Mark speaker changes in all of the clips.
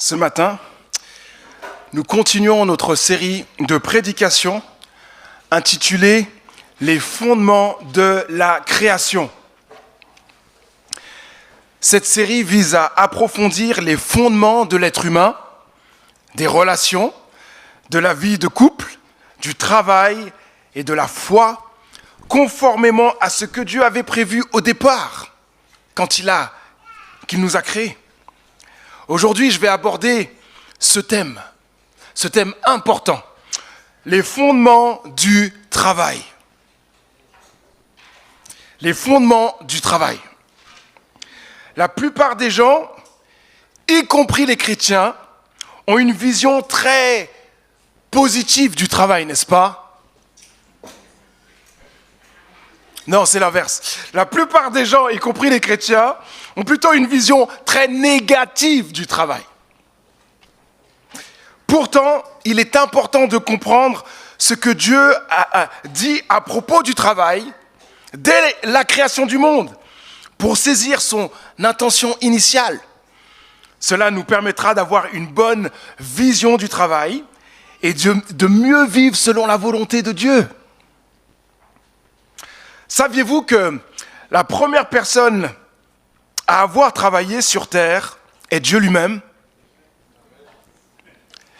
Speaker 1: Ce matin, nous continuons notre série de prédications intitulée « Les fondements de la création ». Cette série vise à approfondir les fondements de l'être humain, des relations, de la vie de couple, du travail et de la foi, conformément à ce que Dieu avait prévu au départ, qu'il nous a créés. Aujourd'hui, je vais aborder ce thème important, les fondements du travail. Les fondements du travail. La plupart des gens, y compris les chrétiens, ont une vision très positive du travail, n'est-ce pas? Non, c'est l'inverse. La plupart des gens, y compris les chrétiens, ont plutôt une vision très négative du travail. Pourtant, il est important de comprendre ce que Dieu a dit à propos du travail dès la création du monde, pour saisir son intention initiale. Cela nous permettra d'avoir une bonne vision du travail et de mieux vivre selon la volonté de Dieu. Saviez-vous que la première personne à avoir travaillé sur terre est Dieu lui-même?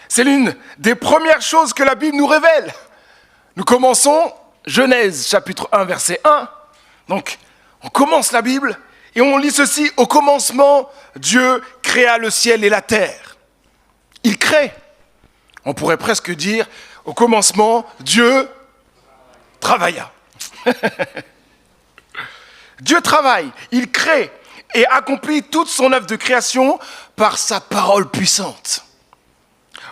Speaker 1: C'est l'une des premières choses que la Bible nous révèle. Nous commençons Genèse chapitre 1 verset 1. Donc, on commence la Bible et on lit ceci. Au commencement, Dieu créa le ciel et la terre. Il crée. On pourrait presque dire, au commencement, Dieu travailla. Dieu travaille, il crée et accomplit toute son œuvre de création par sa parole puissante.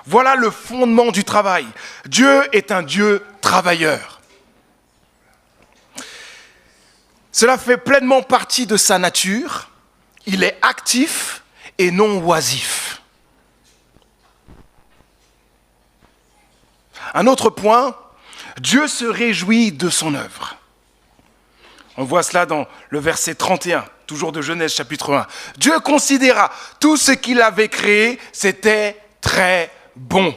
Speaker 1: Voilà le fondement du travail. Dieu est un Dieu travailleur. Cela fait pleinement partie de sa nature. Il est actif et non oisif. Un autre point, Dieu se réjouit de son œuvre. On voit cela dans le verset 31, toujours de Genèse chapitre 1. Dieu considéra tout ce qu'il avait créé, c'était très bon.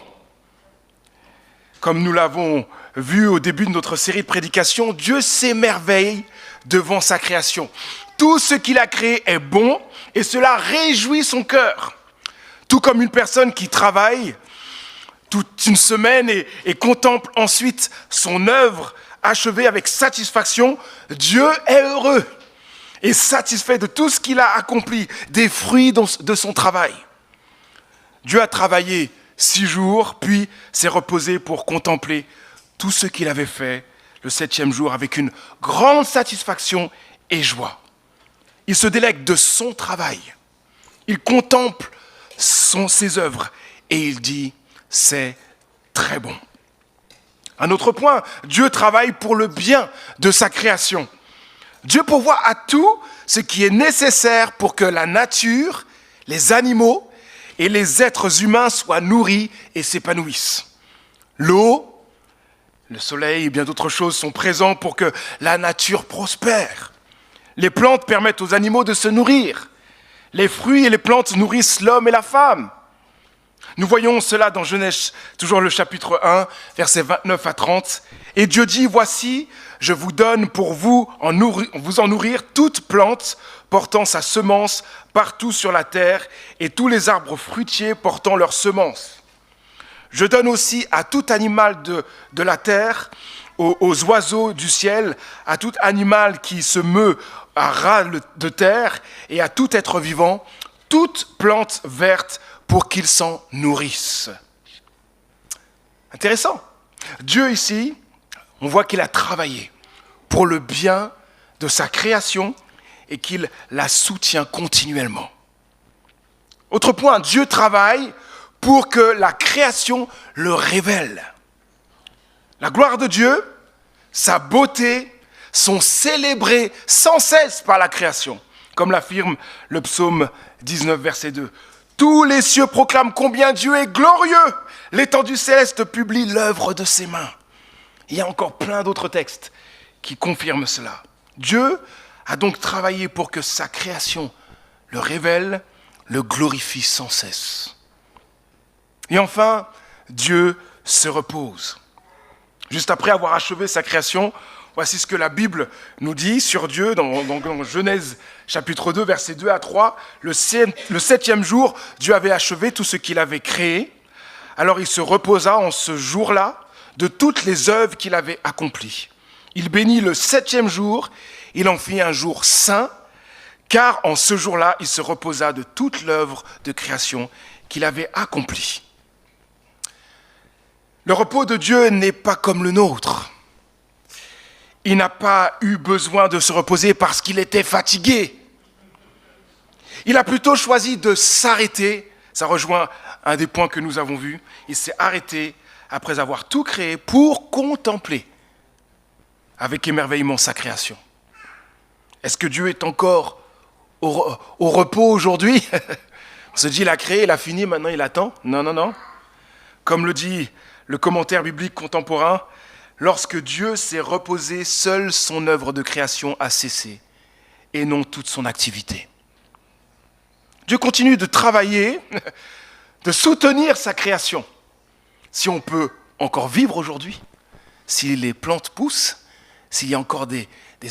Speaker 1: Comme nous l'avons vu au début de notre série de prédications, Dieu s'émerveille devant sa création. Tout ce qu'il a créé est bon et cela réjouit son cœur. Tout comme une personne qui travaille toute une semaine et contemple ensuite son œuvre achevée avec satisfaction, Dieu est heureux et satisfait de tout ce qu'il a accompli, des fruits de son travail. Dieu a travaillé 6 jours, puis s'est reposé pour contempler tout ce qu'il avait fait le 7e jour avec une grande satisfaction et joie. Il se délecte de son travail. Il contemple ses œuvres et il dit « c'est très bon ». Un autre point, Dieu travaille pour le bien de sa création. Dieu pourvoit à tout ce qui est nécessaire pour que la nature, les animaux et les êtres humains soient nourris et s'épanouissent. L'eau, le soleil et bien d'autres choses sont présents pour que la nature prospère. Les plantes permettent aux animaux de se nourrir. Les fruits et les plantes nourrissent l'homme et la femme. Nous voyons cela dans Genèse, toujours le chapitre 1, versets 29 à 30. Et Dieu dit, « Voici, je vous donne pour vous en nourrir toute plante portant sa semence partout sur la terre et tous les arbres fruitiers portant leur semence. Je donne aussi à tout animal de la terre, aux oiseaux du ciel, à tout animal qui se meut à ras de terre et à tout être vivant, toute plante verte pour qu'ils s'en nourrissent. » Intéressant. Dieu ici, on voit qu'il a travaillé pour le bien de sa création et qu'il la soutient continuellement. Autre point, Dieu travaille pour que la création le révèle. La gloire de Dieu, sa beauté sont célébrées sans cesse par la création, comme l'affirme le psaume 19, verset 2. Tous les cieux proclament combien Dieu est glorieux. L'étendue céleste publie l'œuvre de ses mains. Il y a encore plein d'autres textes qui confirment cela. Dieu a donc travaillé pour que sa création le révèle, le glorifie sans cesse. Et enfin, Dieu se repose. Juste après avoir achevé sa création, voici ce que la Bible nous dit sur Dieu dans Genèse chapitre 2, versets 2 à 3. Le septième jour, Dieu avait achevé tout ce qu'il avait créé. Alors il se reposa en ce jour-là de toutes les œuvres qu'il avait accomplies. Il bénit le septième jour, il en fit un jour saint, car en ce jour-là, il se reposa de toute l'œuvre de création qu'il avait accomplie. Le repos de Dieu n'est pas comme le nôtre. Il n'a pas eu besoin de se reposer parce qu'il était fatigué. Il a plutôt choisi de s'arrêter. Ça rejoint un des points que nous avons vus. Il s'est arrêté après avoir tout créé pour contempler avec émerveillement sa création. Est-ce que Dieu est encore au repos aujourd'hui? On se dit, il a créé, il a fini, maintenant il attend. Non. Comme le dit le commentaire biblique contemporain, lorsque Dieu s'est reposé, seule son œuvre de création a cessé, et non toute son activité. Dieu continue de travailler, de soutenir sa création. Si on peut encore vivre aujourd'hui, si les plantes poussent, s'il y a encore des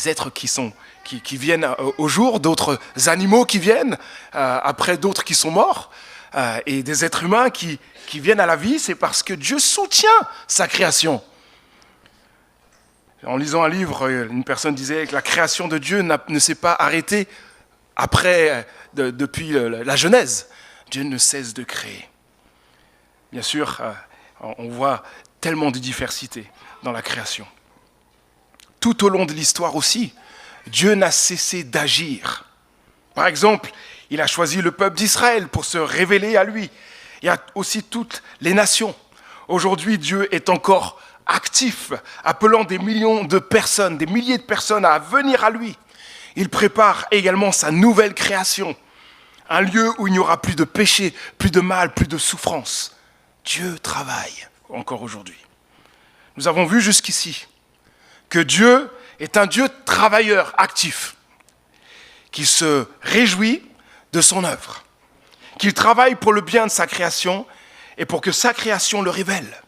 Speaker 1: êtres qui viennent au jour, d'autres animaux qui viennent, après d'autres qui sont morts, et des êtres humains qui viennent à la vie, c'est parce que Dieu soutient sa création. En lisant un livre, une personne disait que la création de Dieu ne s'est pas arrêtée depuis la Genèse. Dieu ne cesse de créer. Bien sûr, on voit tellement de diversité dans la création. Tout au long de l'histoire aussi, Dieu n'a cessé d'agir. Par exemple, il a choisi le peuple d'Israël pour se révéler à lui. Il y a aussi toutes les nations. Aujourd'hui, Dieu est encore actif, appelant des millions de personnes, des milliers de personnes à venir à lui. Il prépare également sa nouvelle création, un lieu où il n'y aura plus de péché, plus de mal, plus de souffrance. Dieu travaille encore aujourd'hui. Nous avons vu jusqu'ici que Dieu est un Dieu travailleur actif, qui se réjouit de son œuvre, qu'il travaille pour le bien de sa création et pour que sa création le révèle.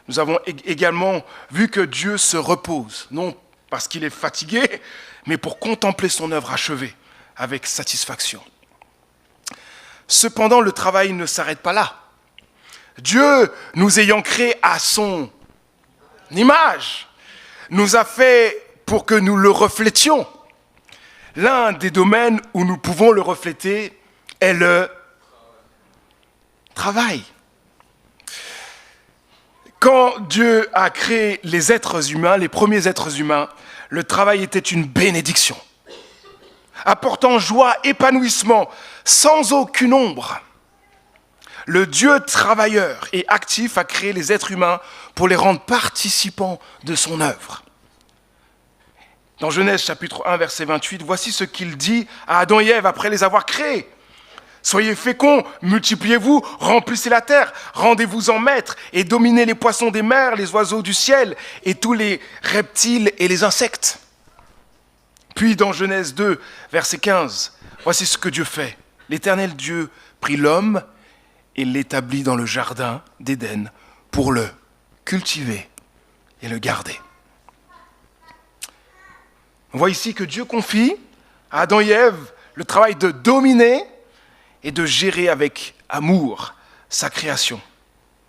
Speaker 1: Nous avons également vu que Dieu se repose, non parce qu'il est fatigué, mais pour contempler son œuvre achevée avec satisfaction. Cependant, le travail ne s'arrête pas là. Dieu, nous ayant créés à son image, nous a fait pour que nous le reflétions. L'un des domaines où nous pouvons le refléter est le travail. Quand Dieu a créé les êtres humains, les premiers êtres humains, le travail était une bénédiction, apportant joie, épanouissement, sans aucune ombre. Le Dieu travailleur et actif a créé les êtres humains pour les rendre participants de son œuvre. Dans Genèse chapitre 1, verset 28, voici ce qu'il dit à Adam et Ève après les avoir créés. Soyez féconds, multipliez-vous, remplissez la terre, rendez-vous en maîtres et dominez les poissons des mers, les oiseaux du ciel et tous les reptiles et les insectes. Puis dans Genèse 2, verset 15, voici ce que Dieu fait. L'Éternel Dieu prit l'homme et l'établit dans le jardin d'Éden pour le cultiver et le garder. On voit ici que Dieu confie à Adam et Ève le travail de dominer et de gérer avec amour sa création,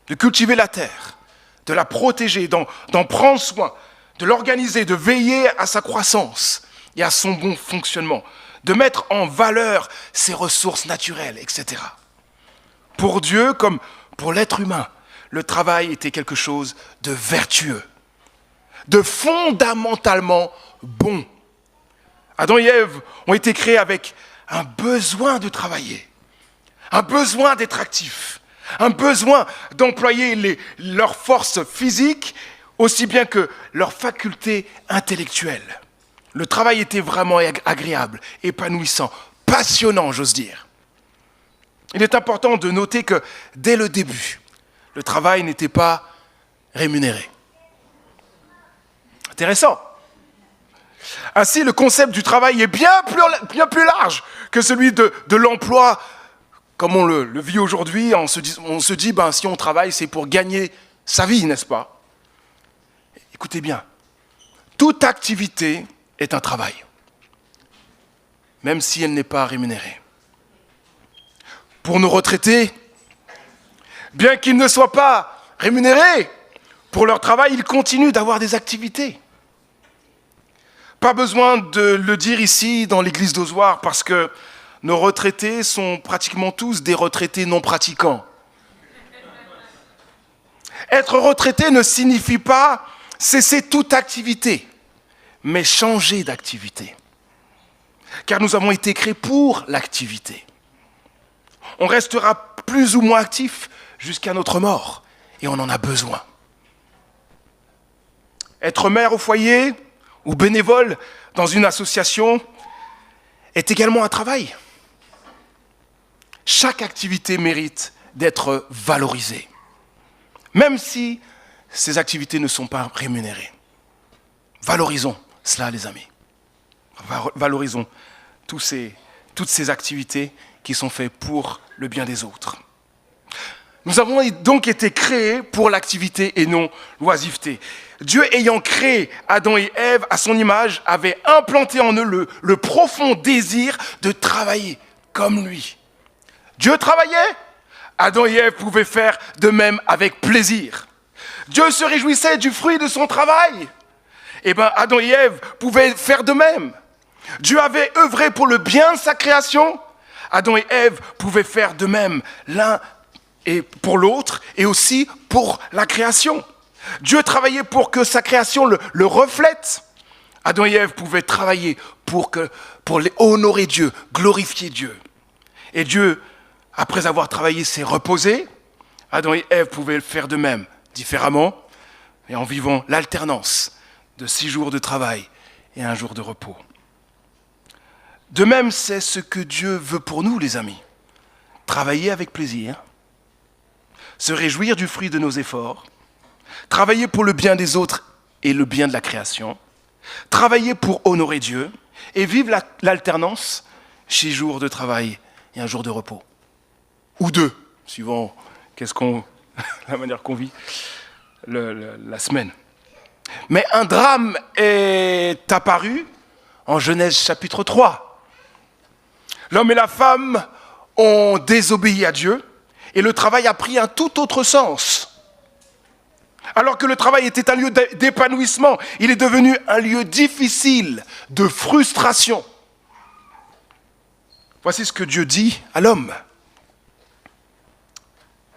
Speaker 1: de cultiver la terre, de la protéger, d'en prendre soin, de l'organiser, de veiller à sa croissance et à son bon fonctionnement, de mettre en valeur ses ressources naturelles, etc. Pour Dieu, comme pour l'être humain, le travail était quelque chose de vertueux, de fondamentalement bon. Adam et Ève ont été créés avec un besoin de travailler, un besoin d'être actifs, un besoin d'employer leurs forces physiques aussi bien que leurs facultés intellectuelles. Le travail était vraiment agréable, épanouissant, passionnant, j'ose dire. Il est important de noter que dès le début, le travail n'était pas rémunéré. Intéressant. Ainsi, le concept du travail est bien plus large que celui de l'emploi comme on le vit aujourd'hui, on se dit ben, si on travaille, c'est pour gagner sa vie, n'est-ce pas? Écoutez bien, toute activité est un travail, même si elle n'est pas rémunérée. Pour nos retraités, bien qu'ils ne soient pas rémunérés pour leur travail, ils continuent d'avoir des activités. Pas besoin de le dire ici dans l'église d'Ozoir parce que nos retraités sont pratiquement tous des retraités non pratiquants. Être retraité ne signifie pas cesser toute activité, mais changer d'activité. Car nous avons été créés pour l'activité. On restera plus ou moins actif jusqu'à notre mort et on en a besoin. Être mère au foyer ou bénévole dans une association est également un travail. Chaque activité mérite d'être valorisée, même si ces activités ne sont pas rémunérées. Valorisons cela, les amis. Valorisons toutes ces activités qui sont faites pour le bien des autres. Nous avons donc été créés pour l'activité et non l'oisiveté. Dieu ayant créé Adam et Ève à son image, avait implanté en eux le profond désir de travailler comme lui. Dieu travaillait, Adam et Ève pouvaient faire de même avec plaisir. Dieu se réjouissait du fruit de son travail. Eh bien, Adam et Ève pouvaient faire de même. Dieu avait œuvré pour le bien de sa création. Adam et Ève pouvaient faire de même, l'un et pour l'autre et aussi pour la création. Dieu travaillait pour que sa création le reflète. Adam et Ève pouvaient travailler pour honorer Dieu, glorifier Dieu. Et Dieu, après avoir travaillé, s'est reposé. Adam et Ève pouvaient le faire de même, différemment, et en vivant l'alternance de 6 jours de travail et 1 jour de repos. De même, c'est ce que Dieu veut pour nous, les amis. Travailler avec plaisir, se réjouir du fruit de nos efforts, travailler pour le bien des autres et le bien de la création, travailler pour honorer Dieu et vivre l'alternance, 6 jours de travail et 1 jour de repos. Ou 2, suivant la manière qu'on vit la semaine. Mais un drame est apparu en Genèse chapitre 3. L'homme et la femme ont désobéi à Dieu et le travail a pris un tout autre sens. Alors que le travail était un lieu d'épanouissement, il est devenu un lieu difficile de frustration. Voici ce que Dieu dit à l'homme.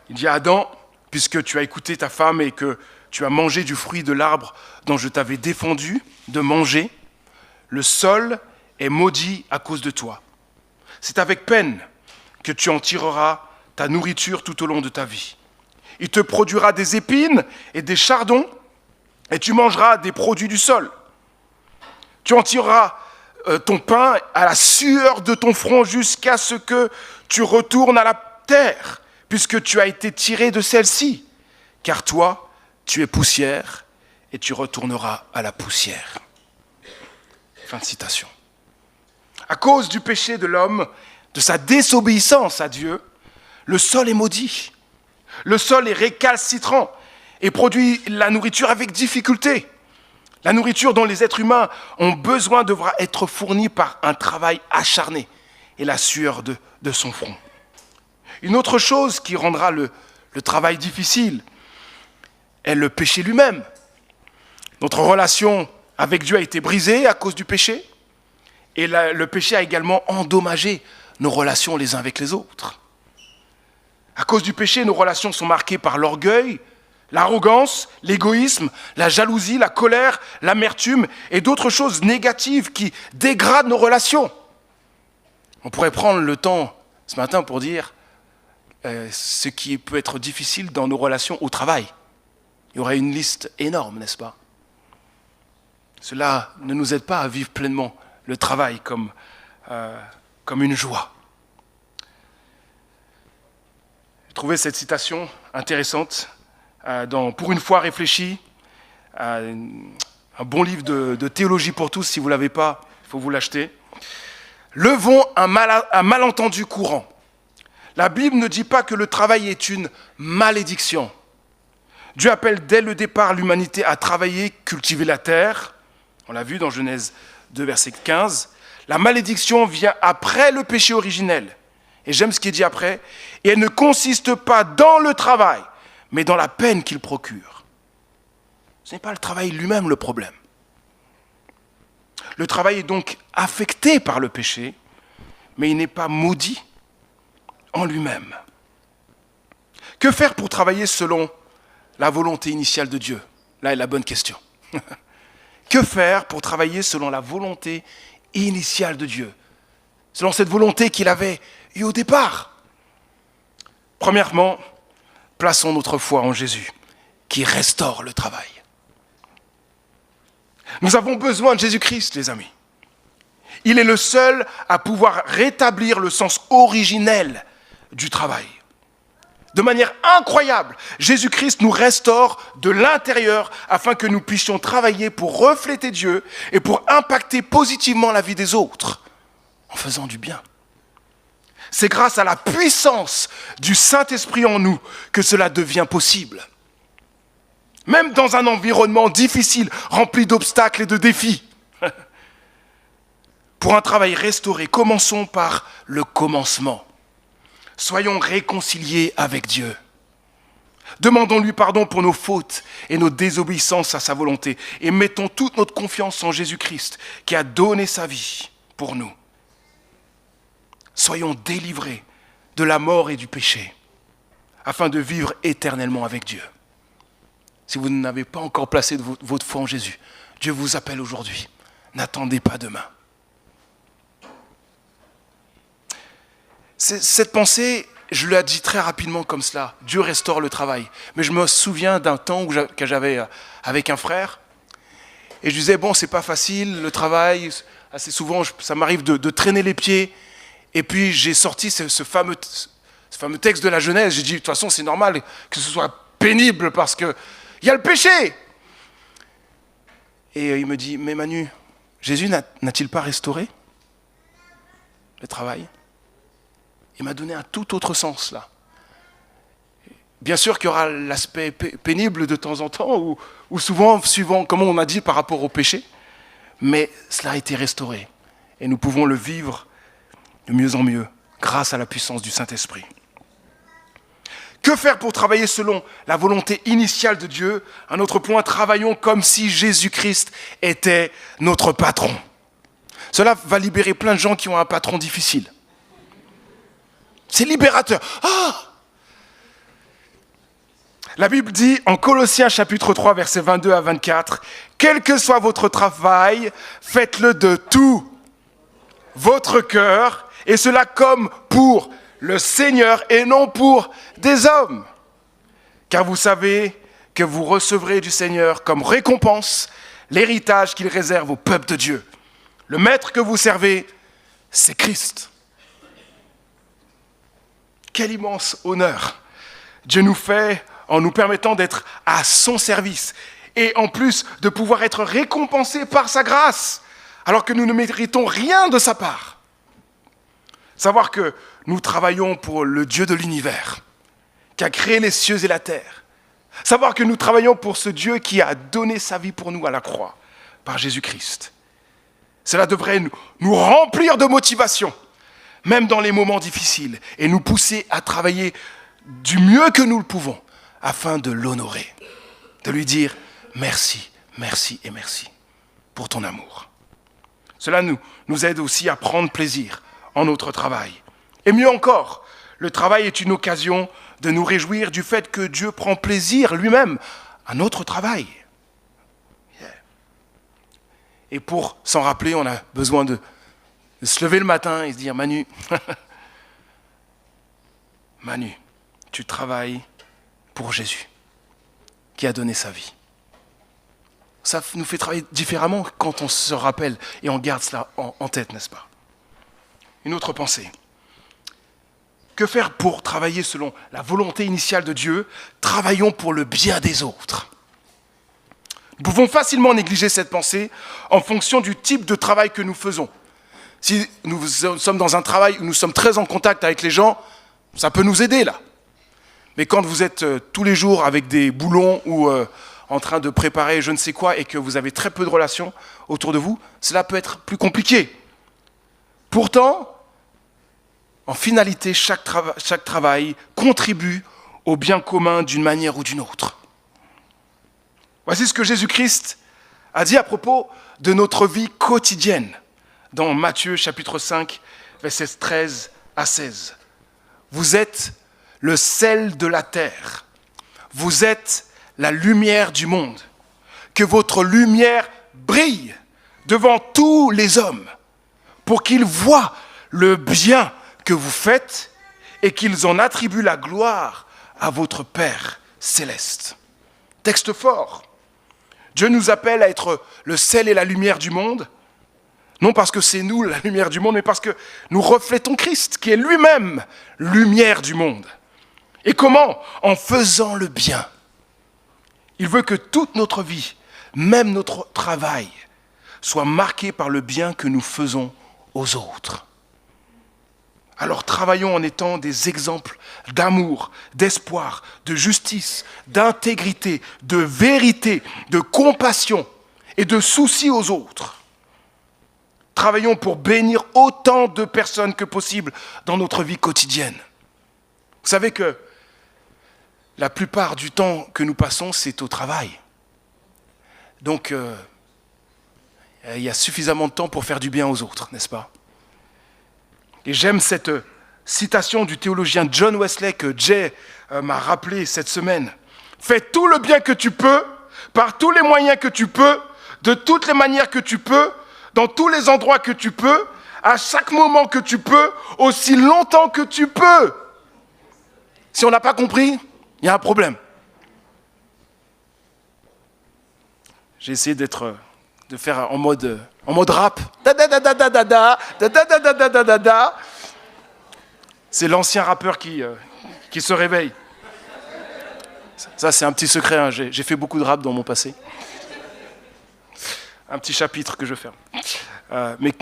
Speaker 1: Il dit à Adam, puisque tu as écouté ta femme et que tu as mangé du fruit de l'arbre dont je t'avais défendu de manger, le sol est maudit à cause de toi. C'est avec peine que tu en tireras ta nourriture tout au long de ta vie. Il te produira des épines et des chardons, et tu mangeras des produits du sol. Tu en tireras ton pain à la sueur de ton front jusqu'à ce que tu retournes à la terre, puisque tu as été tiré de celle-ci. Car toi, tu es poussière, et tu retourneras à la poussière. Fin de citation. À cause du péché de l'homme, de sa désobéissance à Dieu, le sol est maudit. Le sol est récalcitrant et produit la nourriture avec difficulté. La nourriture dont les êtres humains ont besoin devra être fournie par un travail acharné et la sueur de son front. Une autre chose qui rendra le travail difficile est le péché lui-même. Notre relation avec Dieu a été brisée à cause du péché et le péché a également endommagé nos relations les uns avec les autres. À cause du péché, nos relations sont marquées par l'orgueil, l'arrogance, l'égoïsme, la jalousie, la colère, l'amertume et d'autres choses négatives qui dégradent nos relations. On pourrait prendre le temps ce matin pour dire ce qui peut être difficile dans nos relations au travail. Il y aurait une liste énorme, n'est-ce pas? Cela ne nous aide pas à vivre pleinement le travail comme une joie. J'ai trouvé cette citation intéressante dans Pour une fois réfléchi, un bon livre de théologie pour tous. Si vous ne l'avez pas, il faut vous l'acheter. Levons un malentendu courant. La Bible ne dit pas que le travail est une malédiction. Dieu appelle dès le départ l'humanité à travailler, cultiver la terre. On l'a vu dans Genèse 2, verset 15. La malédiction vient après le péché originel. Et j'aime ce qui est dit après. Et elle ne consiste pas dans le travail, mais dans la peine qu'il procure. Ce n'est pas le travail lui-même le problème. Le travail est donc affecté par le péché, mais il n'est pas maudit en lui-même. Que faire pour travailler selon la volonté initiale de Dieu? Là est la bonne question. Que faire pour travailler selon la volonté initiale de Dieu? Selon cette volonté qu'il avait eue au départ. Premièrement, plaçons notre foi en Jésus, qui restaure le travail. Nous avons besoin de Jésus-Christ, les amis. Il est le seul à pouvoir rétablir le sens originel du travail. De manière incroyable, Jésus-Christ nous restaure de l'intérieur afin que nous puissions travailler pour refléter Dieu et pour impacter positivement la vie des autres en faisant du bien. C'est grâce à la puissance du Saint-Esprit en nous que cela devient possible. Même dans un environnement difficile, rempli d'obstacles et de défis. Pour un travail restauré, commençons par le commencement. Soyons réconciliés avec Dieu. Demandons-lui pardon pour nos fautes et nos désobéissances à sa volonté. Et mettons toute notre confiance en Jésus-Christ qui a donné sa vie pour nous. Soyons délivrés de la mort et du péché afin de vivre éternellement avec Dieu. Si vous n'avez pas encore placé votre foi en Jésus, Dieu vous appelle aujourd'hui. N'attendez pas demain. Cette pensée, je l'ai dit très rapidement comme cela. Dieu restaure le travail. Mais je me souviens d'un temps que j'avais avec un frère. Et je disais, bon, c'est pas facile, le travail. Assez souvent, ça m'arrive de traîner les pieds. Et puis, j'ai sorti ce fameux texte de la Genèse. J'ai dit, de toute façon, c'est normal que ce soit pénible parce que il y a le péché. Et il me dit, mais Manu, Jésus n'a-t-il pas restauré le travail? Il m'a donné un tout autre sens, là. Bien sûr qu'il y aura l'aspect pénible de temps en temps, ou souvent, suivant, comme on a dit, par rapport au péché, mais cela a été restauré. Et nous pouvons le vivre de mieux en mieux, grâce à la puissance du Saint-Esprit. Que faire pour travailler selon la volonté initiale de Dieu? Un autre point, travaillons comme si Jésus-Christ était notre patron. Cela va libérer plein de gens qui ont un patron difficile. C'est libérateur. Ah! La Bible dit en Colossiens chapitre 3, versets 22 à 24, « Quel que soit votre travail, faites-le de tout votre cœur, et cela comme pour le Seigneur et non pour des hommes. Car vous savez que vous recevrez du Seigneur comme récompense l'héritage qu'il réserve au peuple de Dieu. Le maître que vous servez, c'est Christ. » Quel immense honneur Dieu nous fait en nous permettant d'être à son service et en plus de pouvoir être récompensés par sa grâce alors que nous ne méritons rien de sa part. Savoir que nous travaillons pour le Dieu de l'univers qui a créé les cieux et la terre. Savoir que nous travaillons pour ce Dieu qui a donné sa vie pour nous à la croix par Jésus-Christ. Cela devrait nous remplir de motivation même dans les moments difficiles, et nous pousser à travailler du mieux que nous le pouvons, afin de l'honorer, de lui dire merci, merci et merci pour ton amour. Cela nous aide aussi à prendre plaisir en notre travail. Et mieux encore, le travail est une occasion de nous réjouir du fait que Dieu prend plaisir lui-même à notre travail. Et pour s'en rappeler, on a besoin de se lever le matin et se dire, Manu, Manu, tu travailles pour Jésus, qui a donné sa vie. Ça nous fait travailler différemment quand on se rappelle et on garde cela en tête, n'est-ce pas? Une autre pensée. Que faire pour travailler selon la volonté initiale de Dieu? Travaillons pour le bien des autres. Nous pouvons facilement négliger cette pensée en fonction du type de travail que nous faisons. Si nous sommes dans un travail où nous sommes très en contact avec les gens, Ça peut nous aider là. Mais quand vous êtes tous les jours avec des boulons ou en train de préparer je ne sais quoi et que vous avez très peu de relations autour de vous, cela peut être plus compliqué. Pourtant, en finalité, chaque travail contribue au bien commun d'une manière ou d'une autre. Voici ce que Jésus-Christ a dit à propos de notre vie quotidienne dans Matthieu chapitre 5, versets 13 à 16. Vous êtes le sel de la terre. Vous êtes la lumière du monde. Que votre lumière brille devant tous les hommes pour qu'ils voient le bien que vous faites et qu'ils en attribuent la gloire à votre Père céleste. Texte fort. Dieu nous appelle à être le sel et la lumière du monde, non parce que c'est nous la lumière du monde, mais parce que nous reflétons Christ, qui est lui-même lumière du monde. Et comment ? En faisant le bien. Il veut que toute notre vie, même notre travail, soit marqué par le bien que nous faisons aux autres. Alors travaillons en étant des exemples d'amour, d'espoir, de justice, d'intégrité, de vérité, de compassion et de souci aux autres. Travaillons pour bénir autant de personnes que possible dans notre vie quotidienne. Vous savez que la plupart du temps que nous passons, c'est au travail. Donc, il y a suffisamment de temps pour faire du bien aux autres, n'est-ce pas ? Et j'aime cette citation du théologien John Wesley que Jay m'a rappelé cette semaine. Fais tout le bien que tu peux, par tous les moyens que tu peux, de toutes les manières que tu peux, dans tous les endroits que tu peux, à chaque moment que tu peux, aussi longtemps que tu peux. Si on n'a pas compris, il y a un problème. J'ai essayé de faire en mode rap. C'est l'ancien rappeur qui se réveille. Ça, c'est un petit secret. Hein. J'ai fait beaucoup de rap dans mon passé. Un petit chapitre que je ferme. Mais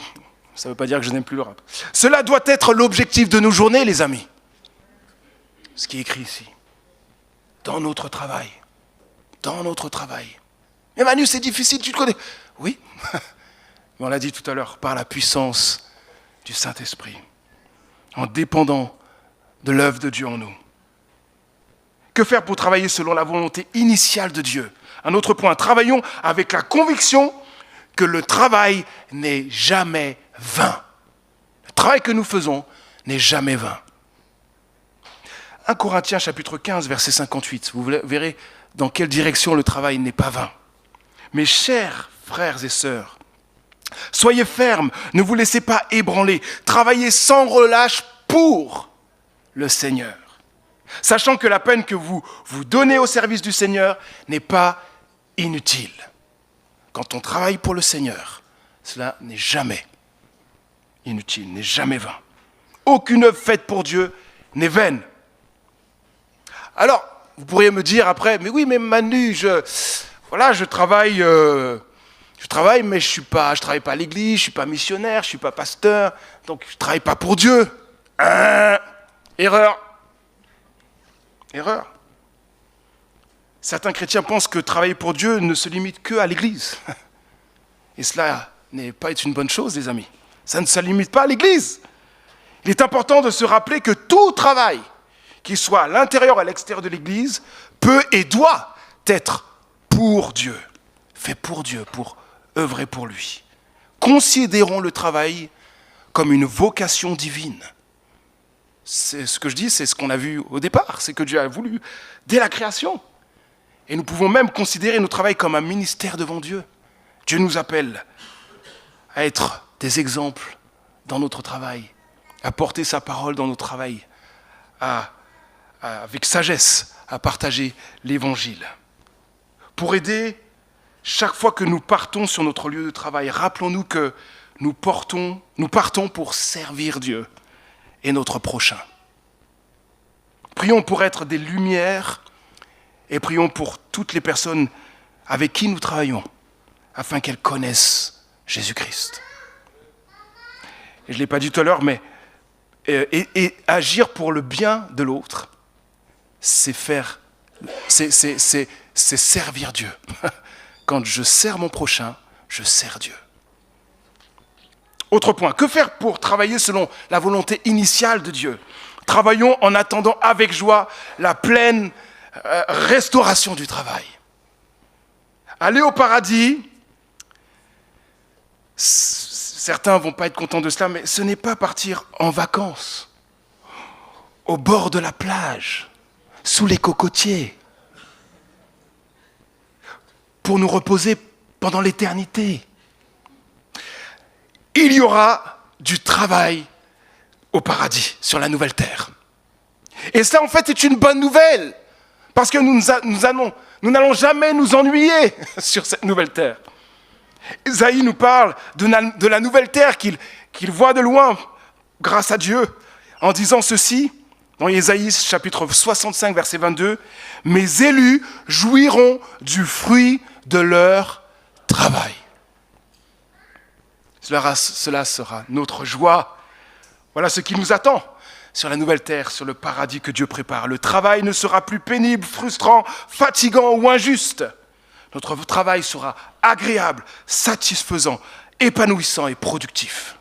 Speaker 1: ça ne veut pas dire que je n'aime plus le rap. Cela doit être l'objectif de nos journées, les amis. Ce qui est écrit ici. Dans notre travail. Dans notre travail. Mais Manu, c'est difficile, tu te connais. Oui, mais on l'a dit tout à l'heure, par la puissance du Saint-Esprit, en dépendant de l'œuvre de Dieu en nous. Que faire pour travailler selon la volonté initiale de Dieu ? Un autre point, travaillons avec la conviction que le travail n'est jamais vain. Le travail que nous faisons n'est jamais vain. 1 Corinthiens chapitre 15, verset 58, vous verrez dans quelle direction le travail n'est pas vain. Mes chers frères et sœurs, soyez fermes, ne vous laissez pas ébranler, travaillez sans relâche pour le Seigneur, sachant que la peine que vous donnez au service du Seigneur n'est pas inutile. Quand on travaille pour le Seigneur, cela n'est jamais inutile, n'est jamais vain. Aucune œuvre faite pour Dieu n'est vaine. Alors, vous pourriez me dire après, mais oui, mais Manu, je travaille, mais je travaille pas à l'église, je suis pas missionnaire, je suis pas pasteur, donc je travaille pas pour Dieu. Erreur. Certains chrétiens pensent que travailler pour Dieu ne se limite que à l'église. Et cela n'est pas une bonne chose, les amis. Ça ne se limite pas à l'église. Il est important de se rappeler que tout travail, qu'il soit à l'intérieur ou à l'extérieur de l'église, peut et doit être pour Dieu, fait pour Dieu, pour œuvrer pour lui. Considérons le travail comme une vocation divine. C'est ce que je dis, c'est ce qu'on a vu au départ, c'est que Dieu a voulu dès la création. Et nous pouvons même considérer notre travail comme un ministère devant Dieu. Dieu nous appelle à être des exemples dans notre travail, à porter sa parole dans notre travail, avec sagesse, à partager l'évangile. Pour aider, chaque fois que nous partons sur notre lieu de travail, rappelons-nous que nous partons pour servir Dieu et notre prochain. Prions pour être des lumières et prions pour toutes les personnes avec qui nous travaillons, afin qu'elles connaissent Jésus-Christ. Et je ne l'ai pas dit tout à l'heure, mais et agir pour le bien de l'autre, c'est servir Dieu. Quand je sers mon prochain, je sers Dieu. Autre point, que faire pour travailler selon la volonté initiale de Dieu ? Travaillons en attendant avec joie la pleine restauration du travail. Aller au paradis, certains ne vont pas être contents de cela, mais ce n'est pas partir en vacances, au bord de la plage, sous les cocotiers, pour nous reposer pendant l'éternité. Il y aura du travail au paradis, sur la nouvelle terre. Et cela, en fait, est une bonne nouvelle, parce que nous n'allons jamais nous ennuyer sur cette nouvelle terre. Isaïe nous parle de la nouvelle terre qu'il voit de loin, grâce à Dieu, en disant ceci, dans Isaïe chapitre 65, verset 22, « Mes élus jouiront du fruit de leur travail. » Cela sera notre joie. Voilà ce qui nous attend sur la nouvelle terre, sur le paradis que Dieu prépare. Le travail ne sera plus pénible, frustrant, fatigant ou injuste. Notre travail sera agréable, satisfaisant, épanouissant et productif.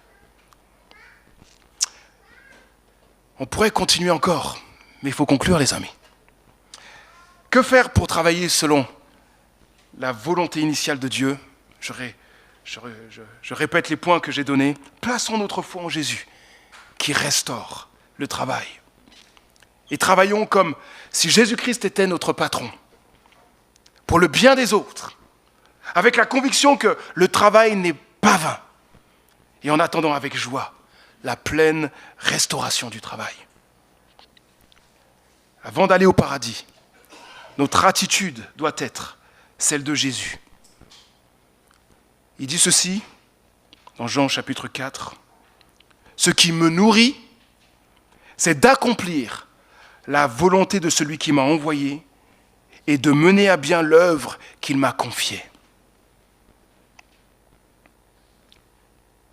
Speaker 1: On pourrait continuer encore, mais il faut conclure, les amis. Que faire pour travailler selon la volonté initiale de Dieu ? Je répète les points que j'ai donnés. Plaçons notre foi en Jésus, qui restaure le travail. Et travaillons comme si Jésus-Christ était notre patron, pour le bien des autres, avec la conviction que le travail n'est pas vain, et en attendant avec joie la pleine restauration du travail. Avant d'aller au paradis, notre attitude doit être celle de Jésus. Il dit ceci dans Jean chapitre 4, « Ce qui me nourrit, c'est d'accomplir la volonté de celui qui m'a envoyé et de mener à bien l'œuvre qu'il m'a confiée. »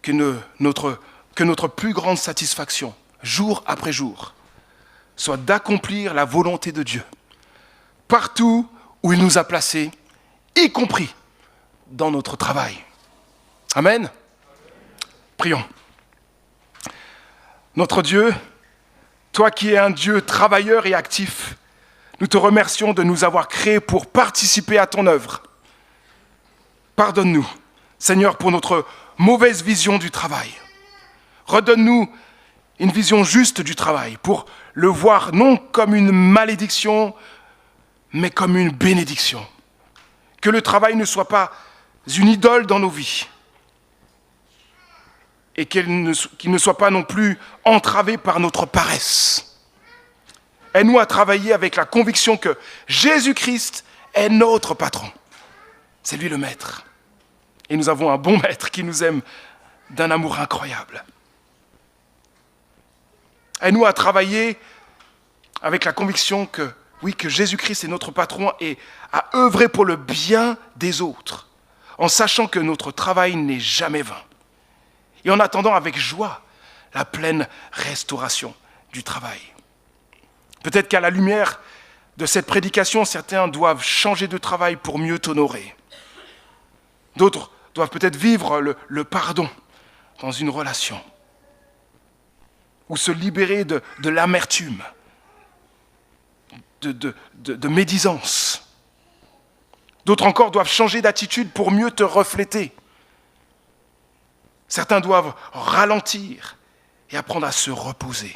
Speaker 1: Que notre plus grande satisfaction, jour après jour, soit d'accomplir la volonté de Dieu, partout où il nous a placés, y compris dans notre travail. Amen. Prions. Notre Dieu, toi qui es un Dieu travailleur et actif, nous te remercions de nous avoir créés pour participer à ton œuvre. Pardonne-nous, Seigneur, pour notre mauvaise vision du travail. Redonne-nous une vision juste du travail, pour le voir non comme une malédiction, mais comme une bénédiction. Que le travail ne soit pas une idole dans nos vies, et qu'il ne soit pas non plus entravé par notre paresse. Aide-nous à travailler avec la conviction que Jésus-Christ est notre patron. C'est lui le maître. Et nous avons un bon maître qui nous aime d'un amour incroyable. Aide-nous à travailler avec la conviction que, oui, que Jésus-Christ est notre patron et à œuvrer pour le bien des autres, en sachant que notre travail n'est jamais vain. Et en attendant avec joie la pleine restauration du travail. Peut-être qu'à la lumière de cette prédication, certains doivent changer de travail pour mieux t'honorer. D'autres doivent peut-être vivre le pardon dans une relation. Ou se libérer de l'amertume, de médisance. D'autres encore doivent changer d'attitude pour mieux te refléter. Certains doivent ralentir et apprendre à se reposer.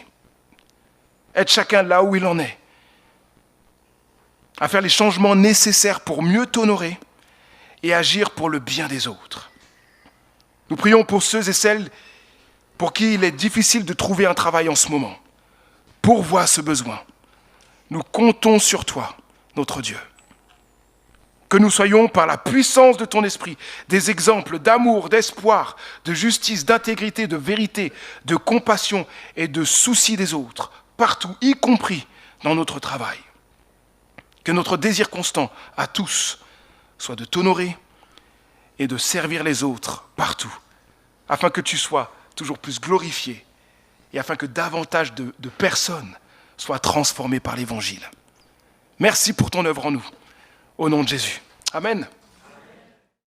Speaker 1: Être chacun là où il en est. À faire les changements nécessaires pour mieux t'honorer et agir pour le bien des autres. Nous prions pour ceux et celles pour qui il est difficile de trouver un travail en ce moment. Pourvois ce besoin. Nous comptons sur toi, notre Dieu. Que nous soyons, par la puissance de ton esprit, des exemples d'amour, d'espoir, de justice, d'intégrité, de vérité, de compassion et de souci des autres, partout, y compris dans notre travail. Que notre désir constant à tous soit de t'honorer et de servir les autres partout, afin que tu sois toujours plus glorifié et afin que davantage de personnes soient transformées par l'Évangile. Merci pour ton œuvre en nous. Au nom de Jésus. Amen.